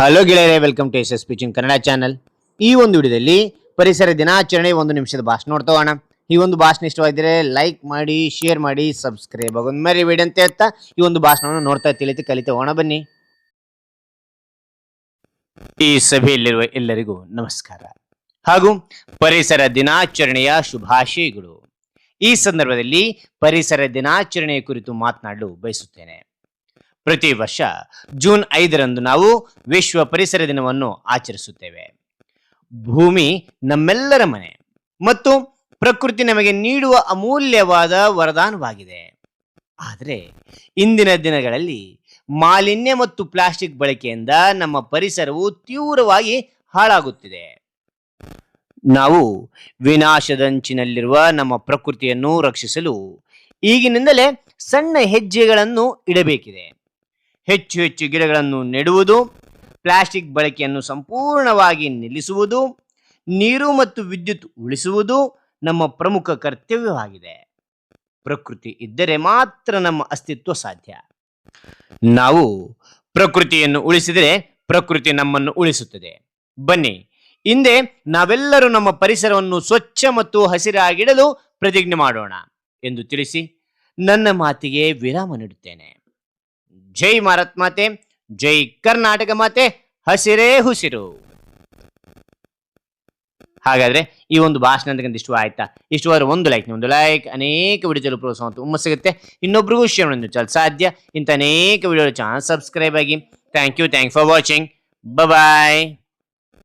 Hello ಗೆಳೆಯರೆ, welcome to S speeching Kannada channel. ಈ ಒಂದು ವಿಡಿಯೋದಲ್ಲಿ ಪರಿಸರ ದಿನಾಚರಣೆ 1 ನಿಮಿಷದ ಭಾಷಣ ನೋಡ್ತೋಣ. ಈ ಒಂದು ಭಾಷಣ ಇಷ್ಟವಾಗಿದ್ದರೆ ಲೈಕ್ ಮಾಡಿ, ಶೇರ್ ಮಾಡಿ, ಸಬ್ಸ್ಕ್ರೈಬ್ ಆಗೋದು ಮರಿಬೇಡಿ ಅಂತ ಹೇಳ್ತಾ ಈ ಒಂದು ಭಾಷಣವನ್ನು ನೋಡ್ತಾ ತಿಳಿತು ಕಲಿತೋಣ ಬನ್ನಿ. ಈ ಸಭೆಯಲ್ಲಿರುವ ಎಲ್ಲರಿಗೂ ನಮಸ್ಕಾರ ಹಾಗೂ ಪರಿಸರ ದಿನಾಚರಣೆಯ ಶುಭಾಶಯಗಳು. ಈ ಸಂದರ್ಭದಲ್ಲಿ ಪರಿಸರ ದಿನಾಚರಣೆಯ ಕುರಿತು ಮಾತನಾಡಲು ಬಯಸುತ್ತೇನೆ. ಪ್ರತಿ ವರ್ಷ ಜೂನ್ 5ರಂದು ನಾವು ವಿಶ್ವ ಪರಿಸರ ದಿನವನ್ನು ಆಚರಿಸುತ್ತೇವೆ. ಭೂಮಿ ನಮ್ಮೆಲ್ಲರ ಮನೆ ಮತ್ತು ಪ್ರಕೃತಿ ನಮಗೆ ನೀಡುವ ಅಮೂಲ್ಯವಾದ ವರದಾನವಾಗಿದೆ. ಆದರೆ ಇಂದಿನ ದಿನಗಳಲ್ಲಿ ಮಾಲಿನ್ಯ ಮತ್ತು ಪ್ಲಾಸ್ಟಿಕ್ ಬಳಕೆಯಿಂದ ನಮ್ಮ ಪರಿಸರವು ತೀವ್ರವಾಗಿ ಹಾಳಾಗುತ್ತಿದೆ. ನಾವು ವಿನಾಶದಂಚಿನಲ್ಲಿರುವ ನಮ್ಮ ಪ್ರಕೃತಿಯನ್ನು ರಕ್ಷಿಸಲು ಈಗಿನಿಂದಲೇ ಸಣ್ಣ ಹೆಜ್ಜೆಗಳನ್ನು ಇಡಬೇಕಿದೆ. ಹೆಚ್ಚು ಹೆಚ್ಚು ಗಿಡಗಳನ್ನು ನೆಡುವುದು, ಪ್ಲಾಸ್ಟಿಕ್ ಬಳಕೆಯನ್ನು ಸಂಪೂರ್ಣವಾಗಿ ನಿಲ್ಲಿಸುವುದು, ನೀರು ಮತ್ತು ವಿದ್ಯುತ್ ಉಳಿಸುವುದು ನಮ್ಮ ಪ್ರಮುಖ ಕರ್ತವ್ಯವಾಗಿದೆ. ಪ್ರಕೃತಿ ಇದ್ದರೆ ಮಾತ್ರ ನಮ್ಮ ಅಸ್ತಿತ್ವ ಸಾಧ್ಯ. ನಾವು ಪ್ರಕೃತಿಯನ್ನು ಉಳಿಸಿದರೆ ಪ್ರಕೃತಿ ನಮ್ಮನ್ನು ಉಳಿಸುತ್ತದೆ. ಬನ್ನಿ, ಹಿಂದೆ ನಾವೆಲ್ಲರೂ ನಮ್ಮ ಪರಿಸರವನ್ನು ಸ್ವಚ್ಛ ಮತ್ತು ಹಸಿರಾಗಿಡಲು ಪ್ರತಿಜ್ಞೆ ಮಾಡೋಣ ಎಂದು ತಿಳಿಸಿ ನನ್ನ ಮಾತಿಗೆ ವಿರಾಮ ನೀಡುತ್ತೇನೆ. ಜೈ ಭಾರತ್ ಮಾತೆ, ಜೈ ಕರ್ನಾಟಕ ಮಾತೆ, ಹಸಿರೇ ಹುಸಿರು. ಹಾಗಾದ್ರೆ ಈ ಒಂದು ಭಾಷಣ ಅಂತ ಇಷ್ಟ ಆಯ್ತಾ? ಇಷ್ಟವಾದ್ರೆ ಒಂದು ಲೈಕ್ ಅನೇಕ ವಿಡಿಯೋಗಳು ಪ್ರೋತ್ಸಾಹ ತುಂಬ ಸಿಗುತ್ತೆ. ಇನ್ನೊಬ್ರಿಗೂ ಶೇರ್ ಮಾಡಲು ಸಾಧ್ಯ. ಇಂಥ ಅನೇಕ ವಿಡಿಯೋ ಚಾನಲ್ ಸಬ್ಸ್ಕ್ರೈಬ್ ಆಗಿ. Thank you for watching. Bye.